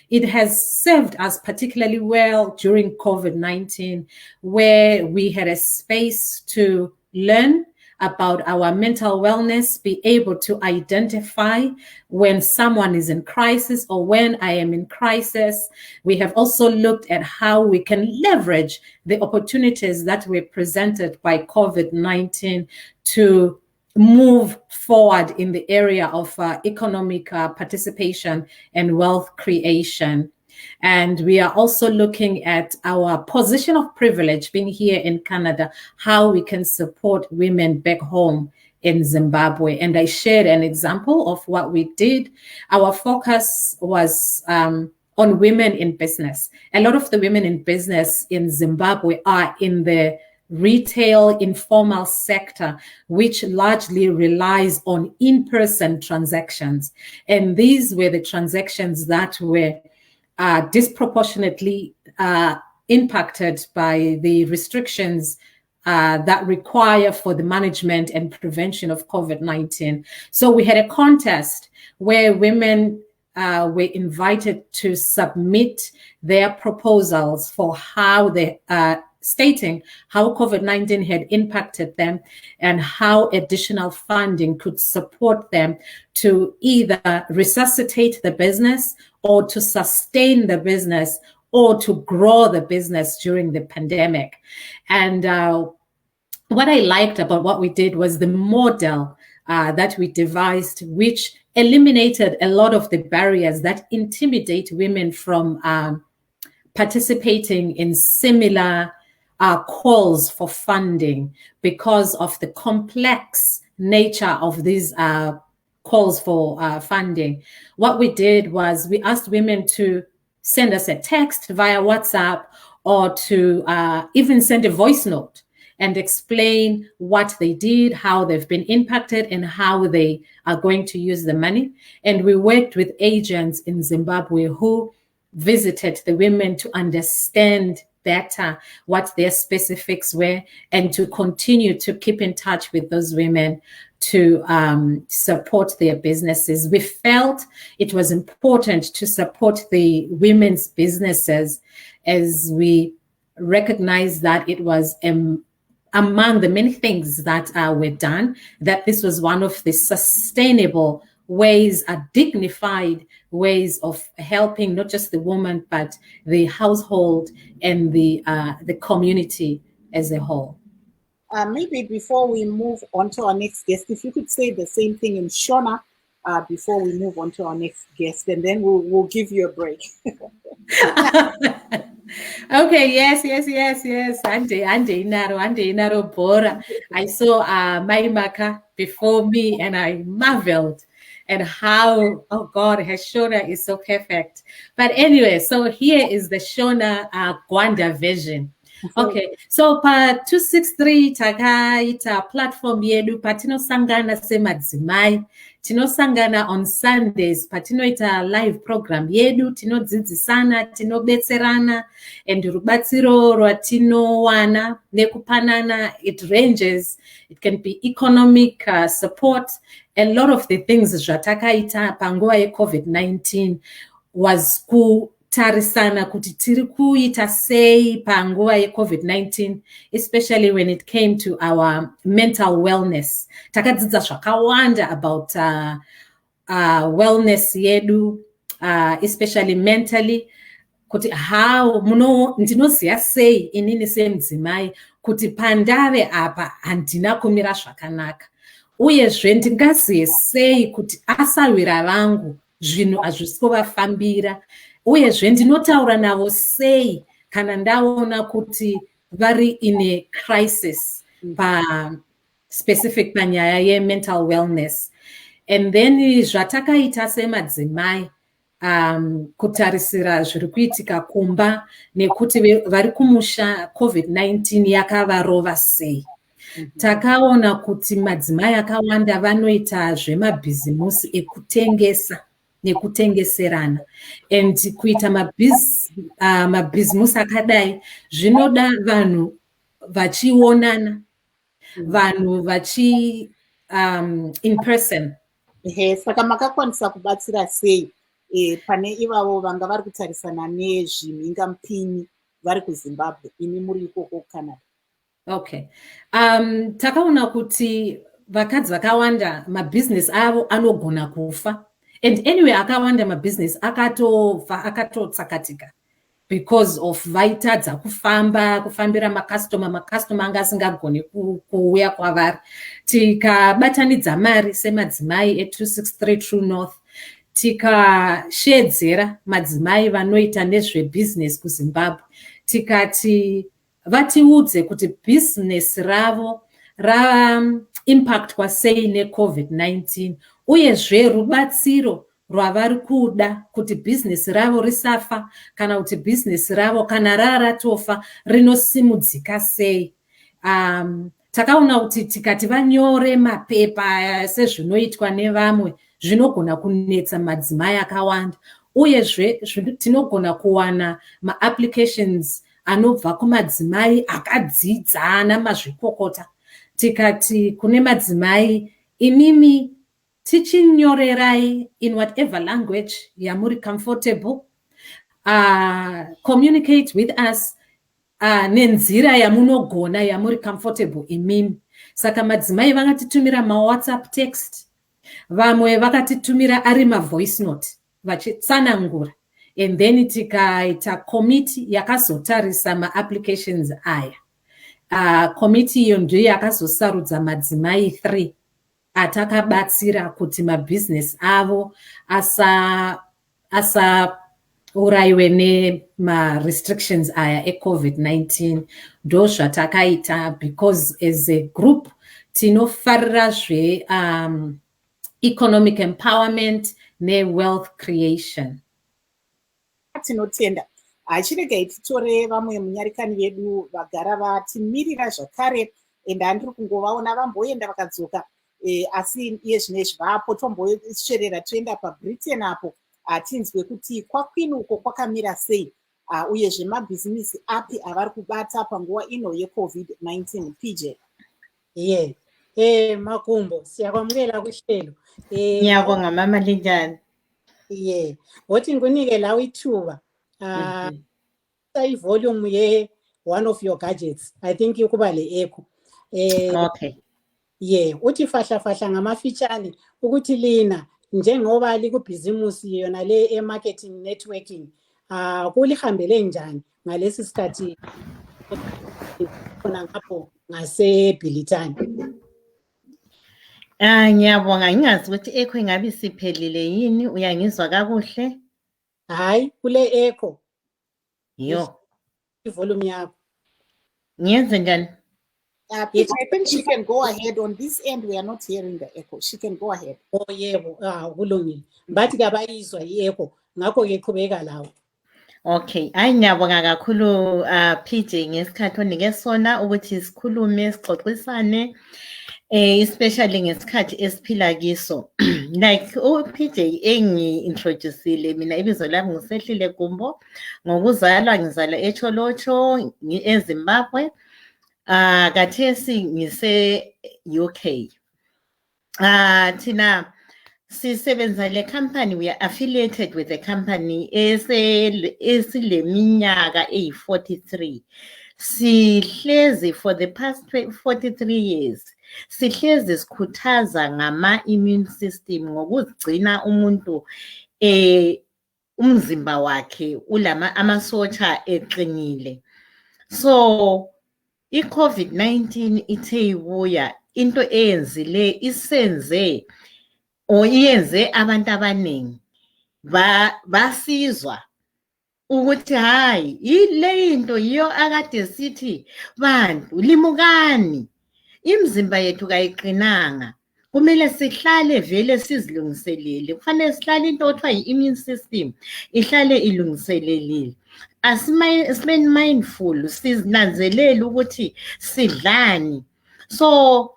It has served us particularly well during COVID-19, where we had a space to learn about our mental wellness, be able to identify when someone is in crisis or when I am in crisis. We have also looked at how we can leverage the opportunities that were presented by COVID-19 to move forward in the area of economic participation and wealth creation. And we are also looking at our position of privilege being here in Canada, how we can support women back home in Zimbabwe. And I shared an example of what we did. Our focus was on women in business. A lot of the women in business in Zimbabwe are in the retail informal sector, which largely relies on in-person transactions. And these were the transactions that were disproportionately impacted by the restrictions that require for the management and prevention of COVID-19. So we had a contest where women were invited to submit their proposals for how the stating how COVID-19 had impacted them and how additional funding could support them to either resuscitate the business or to sustain the business or to grow the business during the pandemic. And what I liked about what we did was the model that we devised, which eliminated a lot of the barriers that intimidate women from participating in similar calls for funding because of the complex nature of these calls for funding. What we did was we asked women to send us a text via WhatsApp or to even send a voice note and explain what they did, how they've been impacted, and how they are going to use the money. And we worked with agents in Zimbabwe who visited the women to understand better what their specifics were and to continue to keep in touch with those women to support their businesses. We felt it was important to support the women's businesses as we recognized that it was among the many things that were done, that this was one of the sustainable ways, dignified ways of helping not just the woman, but the household and the community as a whole. Maybe before we move on to our next guest, if you could say the same thing in Shona before we move on to our next guest, and then we'll give you a break. Okay, yes. Ande inaro bora. I saw Maimaka before me and I marveled at how, oh God, her Shona is so perfect. But anyway, so here is the Shona Gwanda version. Okay, so pa 263 takaita platform yedu patinosangana semadzimai, tinosangana on Sundays patinoita live program yedu, tinodzidzisana, tinobetserana, and rubatsiro rwatinowana nekupanana, it ranges. It can be economic support. A lot of the things zvatakaita panguva ye-COVID-19 was tarisana kuti tiri kuita sei panguva ye-COVID-19, especially when it came to our mental wellness. Takadzidza zvakawanda about wellness yedu, especially mentally, kuti how ndinoziya sei inini semudzimai kuti pandave apa handina kumira zvakanaka, uyezve ndingaziye sei kuti asawira vangu zvinhu hazvisi kuvafambira, uyezve ndinotaura navo sei kana ndaona kuti vari in a crisis specific panyaya ye-mental wellness. And then zvatakaita semadzimai kutarisira zviri kuitika kumba nekuti vari kumusha COVID-19 yakavarova sei. Takaona kuti madzimai akawanda vanoita zvemabhizimusi ekutengesa nekutengeserana, and kuita mabhizimusi akadai zvinoda vanhu vachionana, vanhu vachi in person. Saka makakwanisa kubatsira sei pane ivavo vanga vari kutarisana nezvimhingamupini vari kuZimbabwe, imi muri ikoko kuCanada? Okay, takaona kuti vakadzi vakawanda mabhizinesi avo anogona kufa, and anyway akawanda mabhizinesi akatotsakatika because of vaitadza kufambira makastoma anga asingagoni kuuya kwavari. Tikabatanidza mari semadzimai e263 True North, tikashedzera madzimai vanoita nezvebhizinesi kuZimbabwe, tikati vatiudze kuti bhizinesi ravo ra-impactwa sei ne-COVID-19, uyezve rubatsiro rwavari kuda kuti bhizinesi ravo risafa kana kuti bhizinesi ravo kana ratofa rinosimudzika sei. Takaona kuti tikati vanyore mapepa sezvinoitwa nevamwe zvinogona kunetsa madzimai akawanda, uyezve tinogona kuwana ma-applications anobva kumadzimai akadzidza namazvikokota. Tikati kune madzimai, imimi tichinyorerai in whatever language yamuri comfortable, communicate with us nenzira yamunogona yamuri comfortable imini. Saka madzimai vakatitumira WhatsApp text, vamwe vakatitumira ari voice note vachitsanangura, and then tikaita committee yakazotarisa ma-applications aya. Committee iyo ndiyo yakazosarudza madzimai 3 atakabatsira kuti mabusiness avo urayiwe nema-restrictions aya e-COVID-19. Ndo zvatakaita, because as a group tinofarira economic empowerment ne-wealth creation. Tinotenda achiregai titore vamwe munyarikani vedu vagara vatimirira zvakare, ende handiri kungovaona vamboenda vakadzoka, asi iye zvinezvi vapo tombosverera toenda paBritain apo tinzwe kuti kwakwinu uko kwakamira sei, uyezve mabhizinisi api avari kubata panguva ino yeCovid-19. PJ. Makumbo, siyakwamukela kuhlelo. Ngiyabonga mama linjani? Wothi ngikunike lawo ithuba. Volume ye one of your gadgets, I think kuba le echo. Okay. Uthi fahla ngamafitshane ukuthi lina njengoba likubhizimusi yona le marketing networking, kulihambele njani ngalesi sikhathi khona ngapho ngaseBilitani? Ngiyabonga, ngingazi ukuthi echo ingabe siphelile yini, uyangizwa kakuhle? Hayi, kule echo. Yo. Volume yakho. Ngiyenze njani? I think she can go ahead. On this end, we are not hearing the echo. She can go ahead. Oh, yebo, kulungile. Bathi kabayizwa i-echo, ngakho ke qhubeka lawo. Okay, ngiyabonga kakhulu PJ ngesikhathi onike sona ukuthi sikhulume sixoxisane, especially ngesikhathi esiphila kiso. Like PJ engi-introduceile mina, ibizo lami nguSehlile Gumbo, ngokuzalwa ngizalwa eCholocho eZimbabwe. Kathesi ngise UK. Tina sisebenza le company, we are affiliated with the company esileminyaka eyi-43. Sihlezi for the past 43 years. Sihlezi sikhuthaza ngama-immune system ngokuzigcina umuntu umzimba wakhe ulama amasotsha eqinile. So i-COVID-19 ithe ibuya, into eyenzile isenze iyenze abantu abaningi basizwa ukuthi hayi ile into yiyo akade sithi bantu limukani, imzimba yethu kayiqinanga, kumele sihlale vele sizilungiselele, kufanele sihlale into othiwa yi-immune system ihlale ilungiselelile. Asibeni mindful, sizinanzelele ukuthi sidlani. So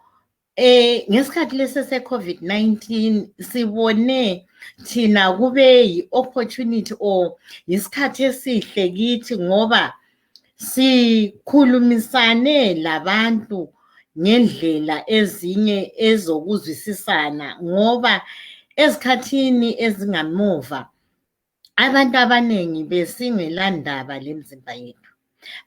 ngesikhathi lesi se-COVID-19 sibone thina kube yi-opportunity or yisikhathi esihle kithi ngoba sikhulumisane labantu ngendlela ezinye ezokuzwisisana, ngoba ezikhathini ezingamuva abantu abaningi besingelandaba lemzimba yethu.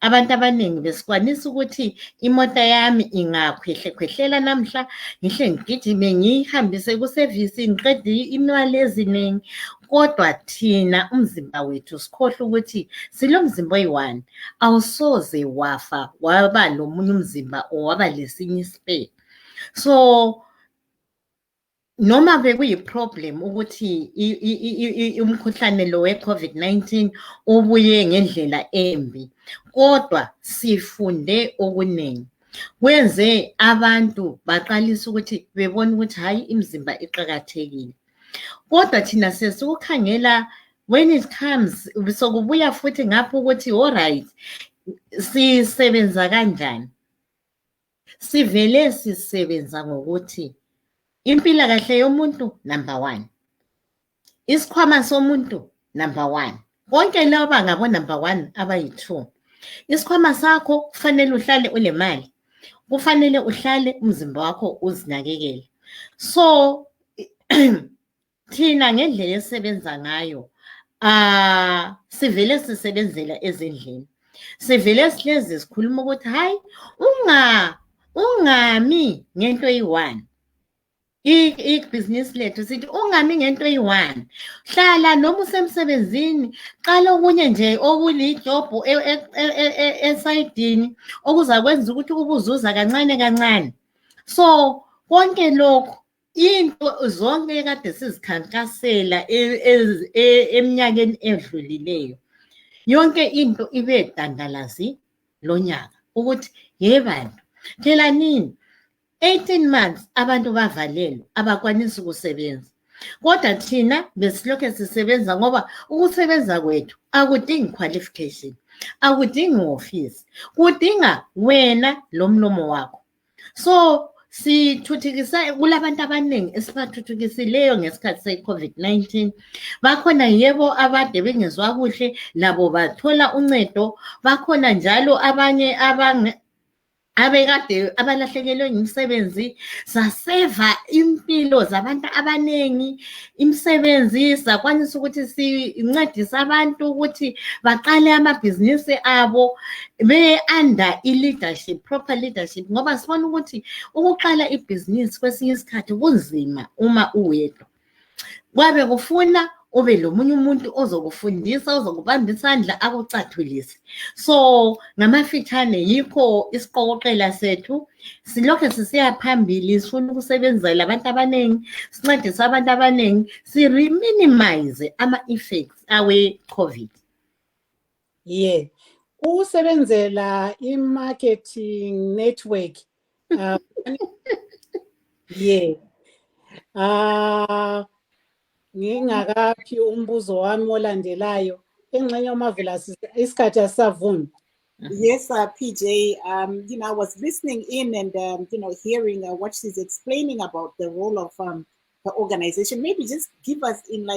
Abantu abaningi besikwanisa ukuthi imota yami ingakhwehlela namhla ngihle ngigijime ngihambise kusevisi ngiqede imali eziningi, kodwa thina umzimba wethu sikhohle ukuthi silomzimba oyi-1, awusoze wafa waba nomunye umzimba owaba lesinye ispe. So noma bekuyi-problem ukuthi umkhuhlane lo we-COVID-19 ubuye ngendlela embi, kodwa sifunde okuningi. Wenze abantu baqalisa ukuthi bebone ukuthi hayi imzimba iqakathekile. Kodwa thina sesikukhangela when it comes, sokubuya futhi ngapho ukuthi alright, sisebenza kanjani? Sivele sisebenza ngokuthi impilakahle yomuntu number 1, isikhwama somuntu number 1, konke laba ngabo number 1 abayi-2. Isikhwama sakho kufanele uhlale unemali, kufanele uhlale umzimba wakho uzinakekele. So thina ngendlela esebenza ngayo sivele sisebenzela ezindlini. sivele sihlezi sikhuluma ukuthi hayi ungami ngento eyi-1 ibhizinisi lethu sithi ungami ngento eyi-1 hlala noma usemsebenzini qala okunye nje okulidobho esayidini okuzakwenza ukuthi ubuzuza kancane kancane. So konke lokhu into zonke kade sizikhankasela eminyakeni edlulileyo yonke into ibe dandalazi lo nyaka ukuthi yebantu phela nini 18 months abantu bavalelwe abakwanisi ukusebenza, kodwa thina besilokhu sisebenza ngoba ukusebenza kwethu akudingi qualification, akudingi office, kudinga wena lo mlomo wakho. So sithuthukisa kulabantu abaningi esibathuthukisileyo ngesikhathi se-COVID-19. Bakhona yebo abade bengezwa kuhle labo bathola uncedo, bakhona njalo abanye abekade abalahlekelwe imisebenzi, saseva impilo zabantu abaningi, imisebenzi sakwanisa ukuthi sincedise abantu ukuthi baqale amabhizinisi abo be-under i-leadership, proper leadership, ngoba sibona ukuthi ukuqala ibhizinisi kwesinye isikhathi kunzima uma uwedwa. Kwabe kufuna ube lo munye umuntu ozokufundisa, ozokubamba isandla akucathulise. So ngamafitshane yikho isiqokoqela sethu silokho sisiya phambili, sifuna ukusebenzela abantu abaningi, sincedise abantu abaningi, si-minimize ama-effects awe-COVID. Yeah, usebenzela i-marketing network. Yeah. Ngingakaphi umbuzo wami olandelayo engxenye yomavila isikhathi asisavuni. Yes, PJ, I was listening in and, hearing what she's explaining about the role of the organization. Maybe just give us in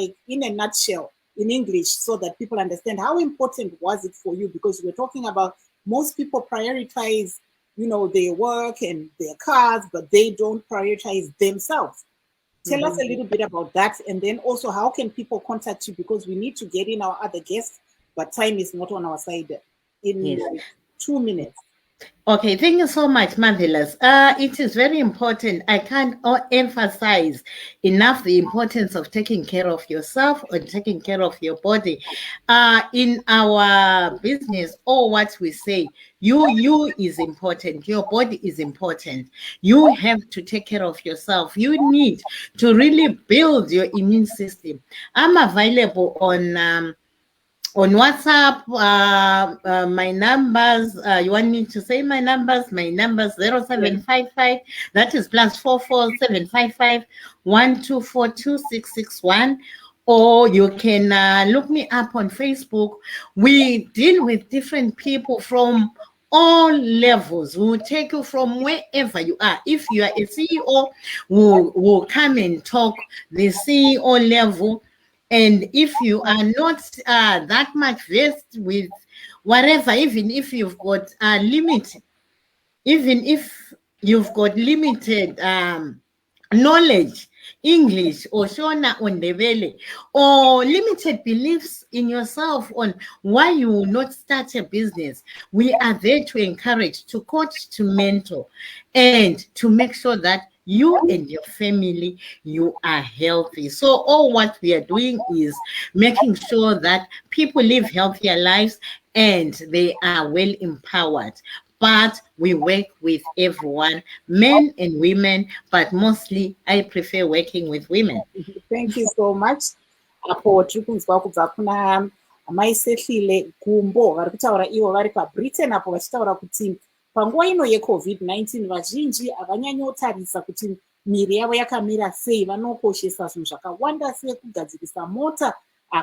a nutshell in English so that people understand how important was it for you, because we're talking about most people prioritize, their work and their cars, but they don't prioritize themselves. Tell us a little bit about that, and then also how can people contact you, because we need to get in our other guests, but time is not on our side in 2 minutes. Okay, thank you so much, Marvelous. It is very important. I can't emphasize enough the importance of taking care of yourself or taking care of your body. In our business, or what we say, you is important. Your body is important. You have to take care of yourself. You need to really build your immune system. I'm available on WhatsApp, my numbers, you want me to say my numbers? My numbers 0755, that is +44 755 1242 661. Or you can look me up on Facebook. We deal with different people from all levels. We'll take you from wherever you are. If you are a CEO, we'll come and talk the CEO level. And if you are not that much versed with whatever, even if you've got limited knowledge, English or Shona on Ndebele, or limited beliefs in yourself on why you will not start a business, we are there to encourage, to coach, to mentor, and to make sure that you and your family, you are healthy. So all what we are doing is making sure that people live healthier lives and they are well empowered. But we work with everyone, men and women, but mostly I prefer working with women. Thank you so much. Apo trikunzwa kubva kuna maisehlile Gumbo vari kutaura ivo vari paBritain apo vachitaura kuti panguva ino yeCovid-19 vazhinji havanyanyotarisa kuti miri yavo yakamira sei, vanokoshesa zvinhu zvakawanda sekugadzirisa mota,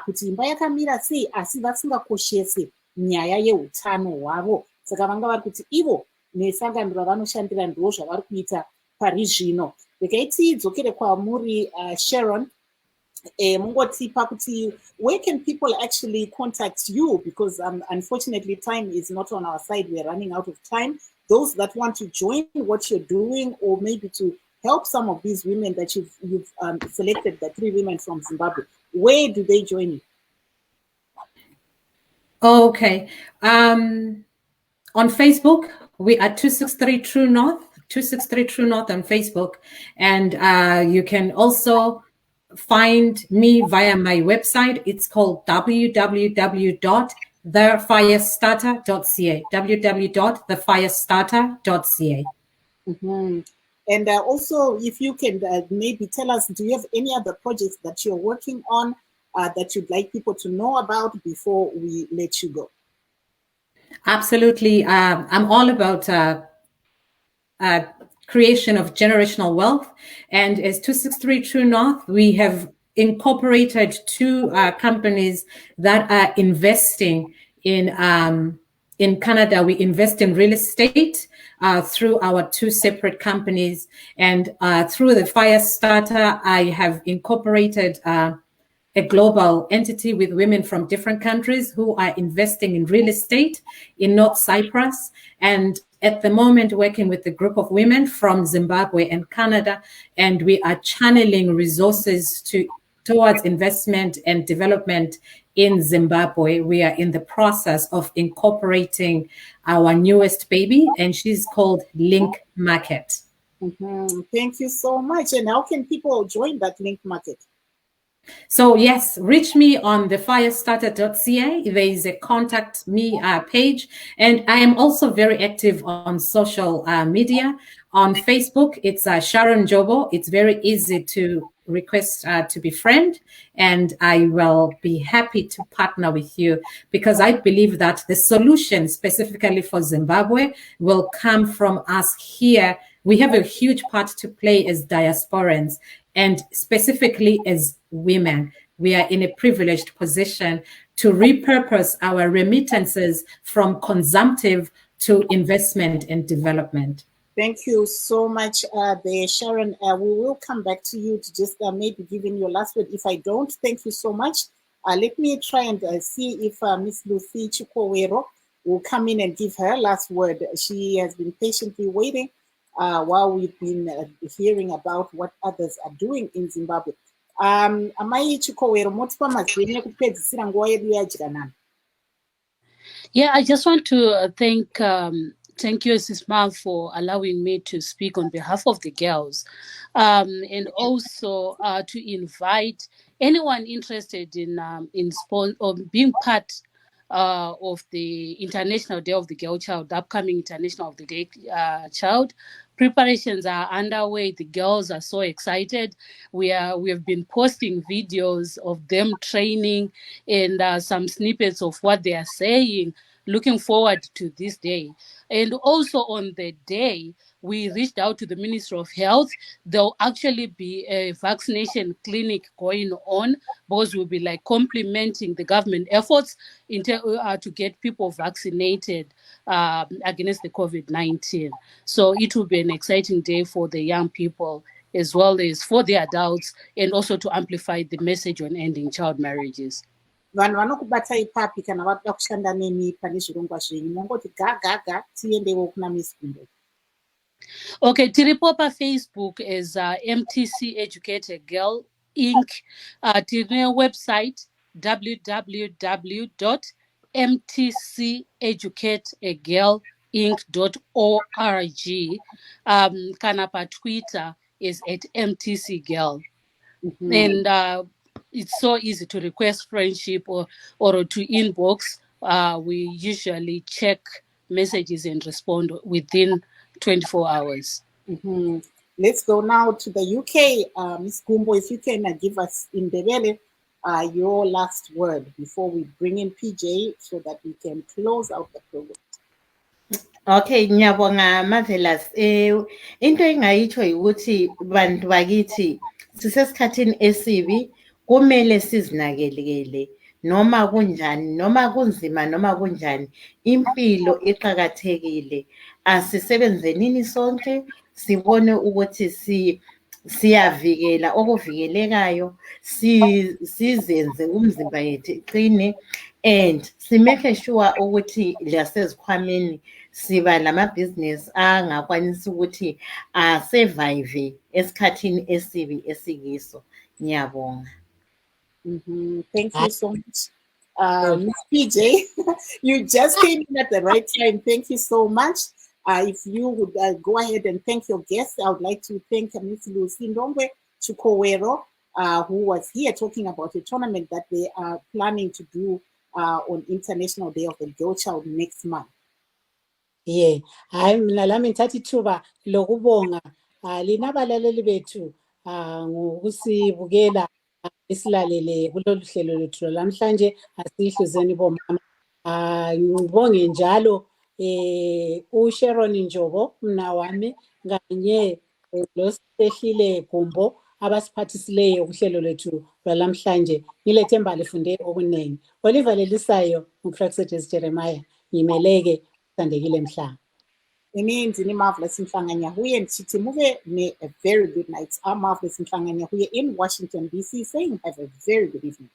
kuti imba yakamira sei, asi vasingakoshese nyaya yeutano hwavo. Saka vanga vari kuti ivo nesangano ravanoshandira ndo zvavari kuita pari zvino. Rekaiti dzokere kwamuri Sharon, mungotipa kuti where can people actually contact you, because unfortunately time is not on our side, we're running out of time. Those that want to join what you're doing, or maybe to help some of these women that you've selected, the 3 women from Zimbabwe, where do they join you? Okay. On Facebook, we are 263 True North, 263 True North on Facebook. And you can also find me via my website. It's called www.thefirestarter.ca, www.thefirestarter.ca. Mm-hmm. And also, if you can maybe tell us, do you have any other projects that you're working on that you'd like people to know about before we let you go? Absolutely. I'm all about creation of generational wealth. And as 263 True North, we have incorporated two companies that are investing in Canada. We invest in real estate through our two separate companies. And through the Firestarter, I have incorporated a global entity with women from different countries who are investing in real estate in North Cyprus. And at the moment, working with a group of women from Zimbabwe and Canada, and we are channeling resources towards investment and development in Zimbabwe. We are in the process of incorporating our newest baby, and she's called Link Market. Mm-hmm. Thank you so much. And how can people join that Link Market? So yes, reach me on the firestarter.ca. There is a contact me page. And I am also very active on social media. On Facebook, it's Sharon Jobo. It's very easy to request to befriend, and I will be happy to partner with you because I believe that the solution specifically for Zimbabwe will come from us here. We have a huge part to play as diasporans, and specifically as women. We are in a privileged position to repurpose our remittances from consumptive to investment and development. Thank you so much there, Sharon. We will come back to you to just maybe give in your last word. If I don't, thank you so much. Let me try and see if Miss Lucy Chukowero will come in and give her last word. She has been patiently waiting while we've been hearing about what others are doing in Zimbabwe. Amai Chukowero, motipa mazwini kupedzisira nguva yedu yadya nani. Yeah, I just want to thank you, Sisma, for allowing me to speak on behalf of the girls, and also to invite anyone interested in or being part of the International Day of the Girl Child, the upcoming International of the Day Child. Preparations are underway. The girls are so excited. We have been posting videos of them training and some snippets of what they are saying. Looking forward to this day. And also on the day, we reached out to the Ministry of Health. There'll actually be a vaccination clinic going on because we'll be like complementing the government efforts to get people vaccinated against the COVID-19. So it will be an exciting day for the young people as well as for the adults, and also to amplify the message on ending child marriages. Vanhu vanokubata ipapi kana vakuda kushanda nemi pane zvirongwa zvenyu mongoti gaga tiendewo kuna Miss Gumbo. Okay, tiripo pa Facebook is MTC Educated Girl Inc. Tine website www.mtceducateagirlinc.org. Kana pa Twitter is at MTC Girl. Mm-hmm. And it's so easy to request friendship or to inbox. We usually check messages and respond within 24 hours. Mm-hmm. Let's go now to the UK. Ms. Gumbo, if you can give us in Ndebele your last word before we bring in PJ so that we can close out the program. Okay, ngiyabonga Marvelous. Into engayitsho ukuthi bantu bakithi sisesikhathini esibi, kumele sizinakekele noma kunjani, noma kunzima, noma kunjani, impilo iqhakathekile. Asisebenzenini sonke sibone ukuthi siyavikela okuvikelekayo, sizenze umzimba yethu iqine, and simeke sure ukuthi lasezikhwameni siba lamabhizinisi angakwanisa ukuthi survive esikhathini esibi esikiso. Ngiyabonga. Thank you so much. Ms. PJ, you just came in at the right time. Thank you so much. If you would go ahead and thank your guests, I would like to thank Ms. Lusindongwe Chukowero, who was here talking about a tournament that they are planning to do on International Day of the Girl Child next month. Yeah, hayi mina lami ngithatha ithuba lokubonga lina abalaleli bethu ngokusibukela isilalele kulolu hlelo lethu namhlanje asihluzeni bomama. Ngibonge njalo uSharon Njobo mna wami kanye loSehlile Gumbo abasiphathisileyo kuhlelo lethu lwalamhlanje. Ngilethemba lifunde okuningi. Oliver Lelisayo uPraxedes Jeremiah ngimeleke thandekile mhla. Ini Marvelous Mhlanganyahuye and Chitimuve may a very good night. I'm Marvelous Mhlanganyahuye in Washington, D.C. saying have a very good evening.